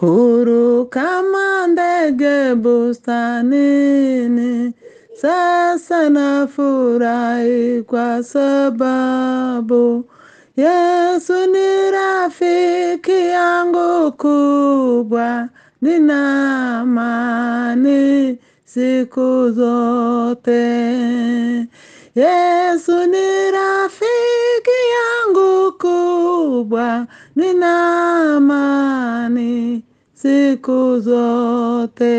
huru kama ndege bustanini. Sasa nafurahi kwa sababu Yesu ni rafiki yangu kubwa, nina amani siku zote. Yesu ni rafiki yangu kubwa, nina amani siku zote.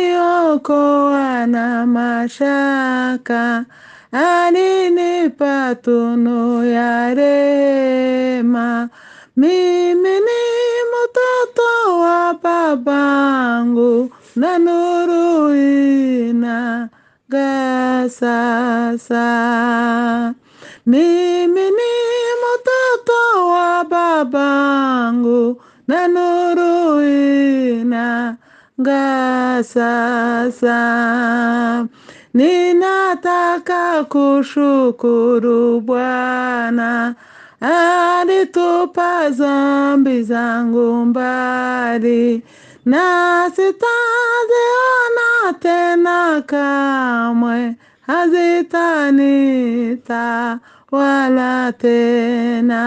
Aliniokoa na mashaka, alinipa tunu ya rehema. Mimi ni mtoto wa babangu, na nuru inang'aa sasa. Mimi ni mtoto wa babangu, na nuru inang'aa sasa. Ninataka kushukuru Bwana, alitupa dhambi zangu mbali, na sitaziona tena kamwe, hazitanitawala tena.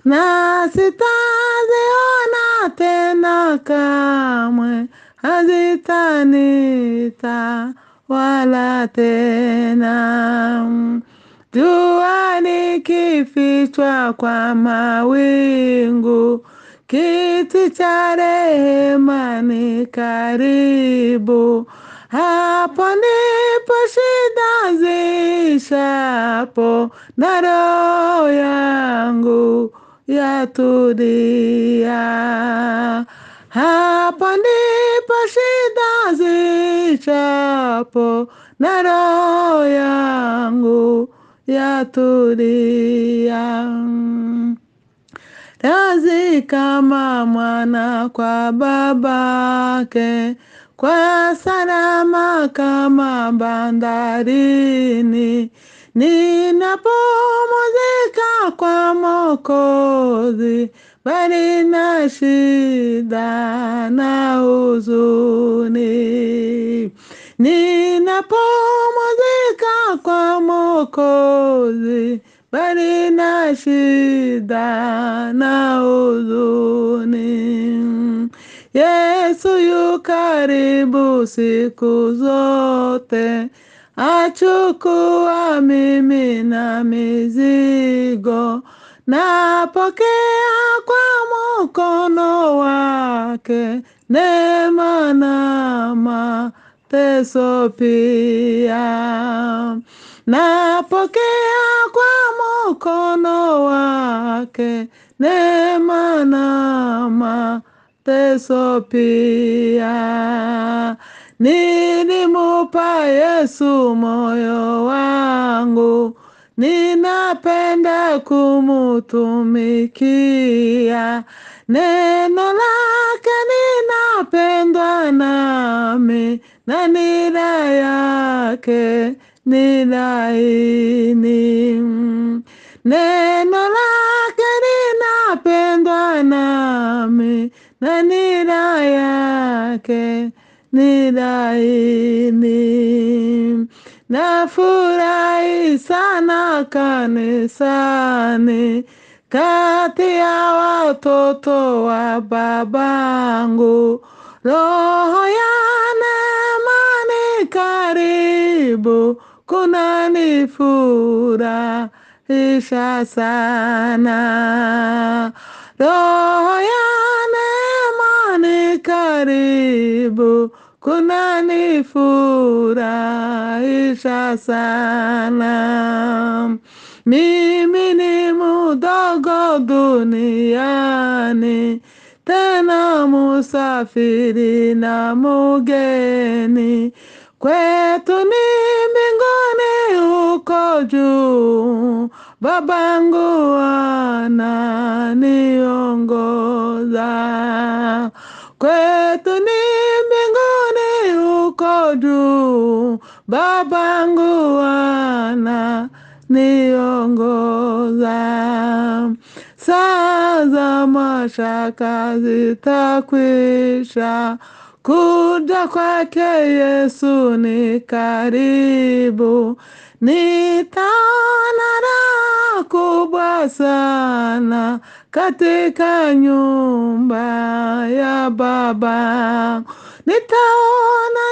Na sitaziona tena kamwe, hazitanitawala tena. Jua likifichwa kwa mawingu, kiti cha rehema ni karibu. Hapo ndipo shida ziishapo, na roho yangu yatulia. Hapo ndipo shida ziishapo, na roho yangu yatulia. Razi kama mwana kwa babake, kwa salama kama bandarini. Ninapumzika kwa Mwokozi, bali na shida na huzuni. Ninapumzika kwa Mwokozi, bali na shida na huzuni. Yesu yu karibu siku zote, achukua mimi na mizigo. Napokea kwa mkono wake, neema na mateso pia. Napokea kwa mkono wake, neema na mateso pia. Nilimupa Yesu moyo wangu, ninapenda kumutumikia. Neno lake linapendwa nami, na nira yake ni laini. Neno lake linapendwa nami, na nira yake ni laini. Nafurahi sana kanisani, kati ya watoto wa babangu. Roho ya neema ni karibu, kunanifurahisha sana. Roho ya neema ni karibu, kunanifurahisha sana. Mimi ni mdogo duniani, tena musafiri na mgeni. Kwetu ni mbinguni huko juu, babangu ananiongoza. Kwetu ni mbinguni huko juu, babangu ananiongoza. saa za mashaka zitakwisha, kuja kwake Yesu ni karibu. Nitaona raha kubwa sana katika nyumba ya Baba. Nitaona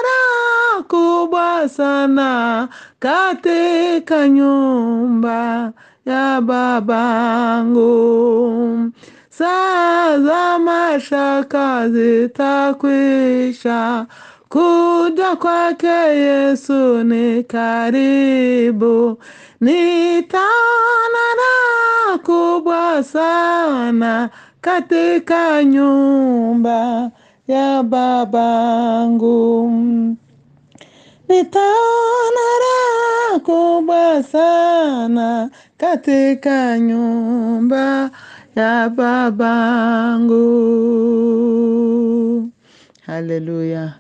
raha kubwa sana katika nyumba ya Babangu. Saa za mashaka zitakwisha, kuja kwake Yesu ni karibu. Nitaona raha kubwa sana katika nyumba ya Babangu. Nitaona raha kubwa sana katika nyumba ya Babangu. Haleluya.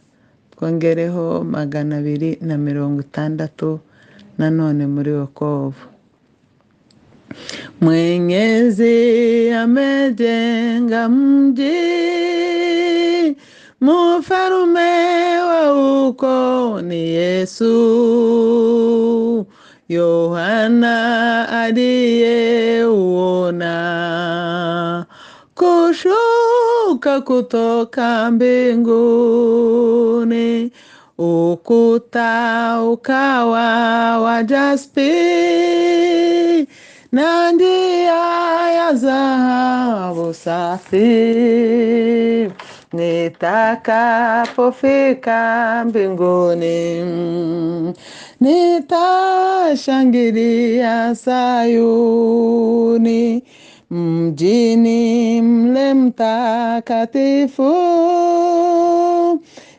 Twongereho 260 nanone muri wokovu. Mwenyezi amejenga mji, mfalume wa uko ni Yesu. Yohana aliyeuona kushuka kutoka mbinguni, ukuta ukawa wa jaspi na njia ya dhahabu safi. Nitakapofika mbinguni, nitashangilia Sayuni, mjini mle mtakatifu.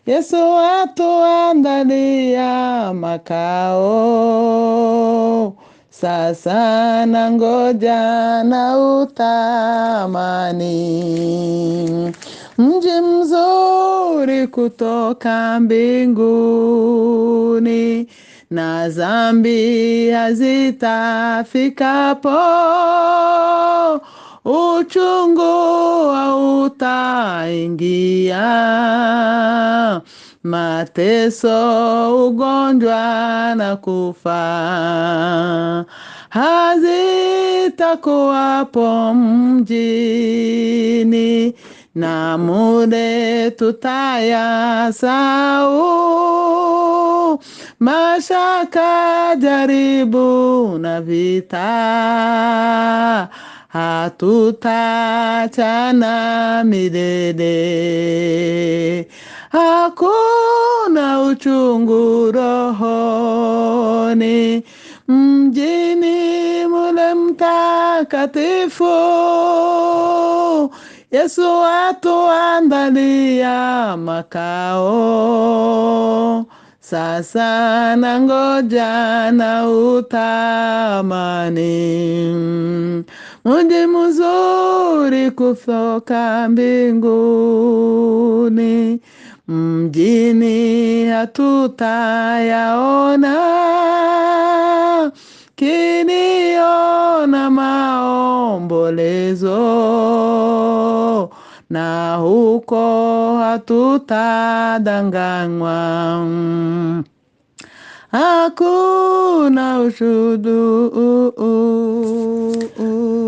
Yesu atuandalia makao, sasa nangoja na utamani. Mji mzuri kutoka mbinguni, na dhambi hazitafikapo. Uchungu hautaingia, mateso, ugonjwa na kufa hazitakuwapo mjini, na muda tutayasahau mashaka, jaribu na vita. Hatutachana milele, hakuna uchungu rohoni, mjini mule mtakatifu. Yesu atuandalia makao, sasa nangoja na utamani. Mji mzuri kutoka mbinguni, mjini hatutayaona kilio na maombolezo, na huko hatutadanganywa. Hakuna ushudu,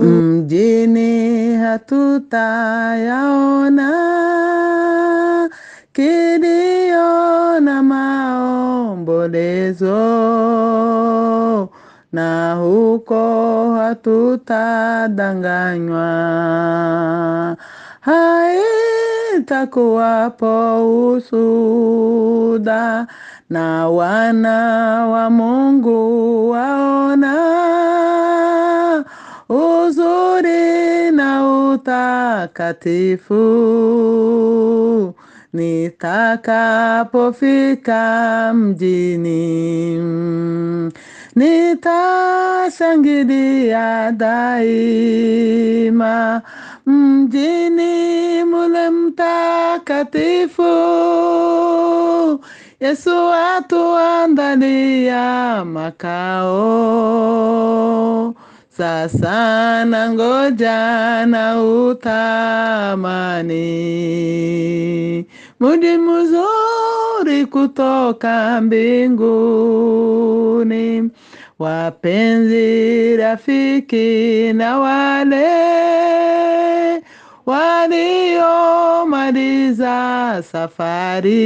mjini hatutayaona kilio na maombolezo, na huko hatutadanganywa. Haitakuwapo usuda, na wana wa Mungu waona uzuri na utakatifu. Nitakapofika mjini, nitashangilia daima, mjini mule mtakatifu. Yesu atuandalia makao, sasa nangoja na utamani. Mji mzuri kutoka mbinguni, wapenzi, rafiki na wale waliomaliza safari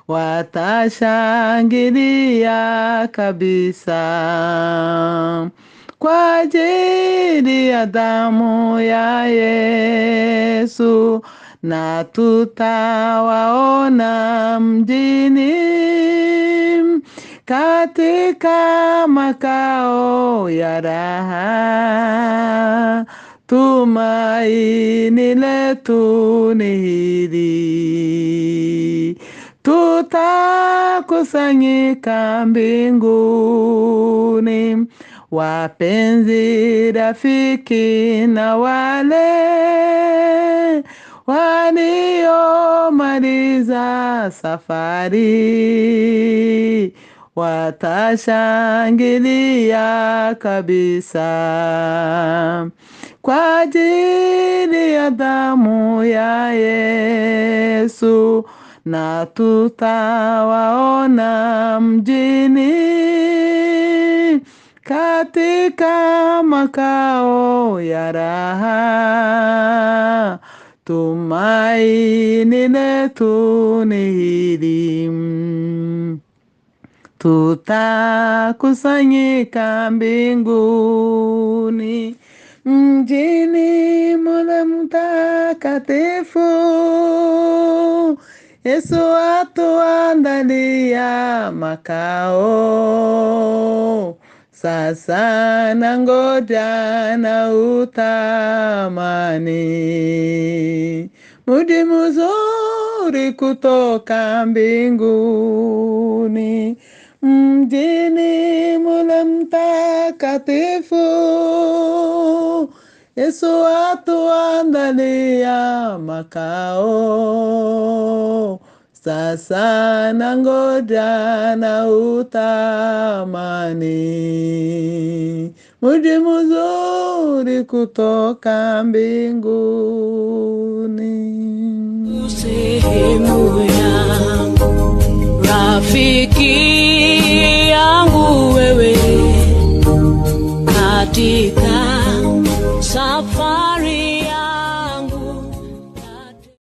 watashangilia kabisa kwa ajili ya damu ya Yesu, na tutawaona mjini katika makao ya raha. Tumaini letu ni hili, tutakusanyika mbinguni, wapenzi, rafiki na wale waliomaliza safari watashangilia kabisa kwa ajili ya damu ya Yesu, na tutawaona mjini katika makao ya raha. Tumaini letu ni hili, tutakusanyika mbinguni, mjini mule mtakatifu. Yesu atuandalia makao, sasa nangoja na utamani. Mji mzuri kutoka mbinguni, mjini mule mtakatifu. Yesu atuandalia makao, sasa nangoja na utamani. Mji mzuri kutoka mbinguni. Sehemu yangu, rafiki yangu wewe, katika safari ya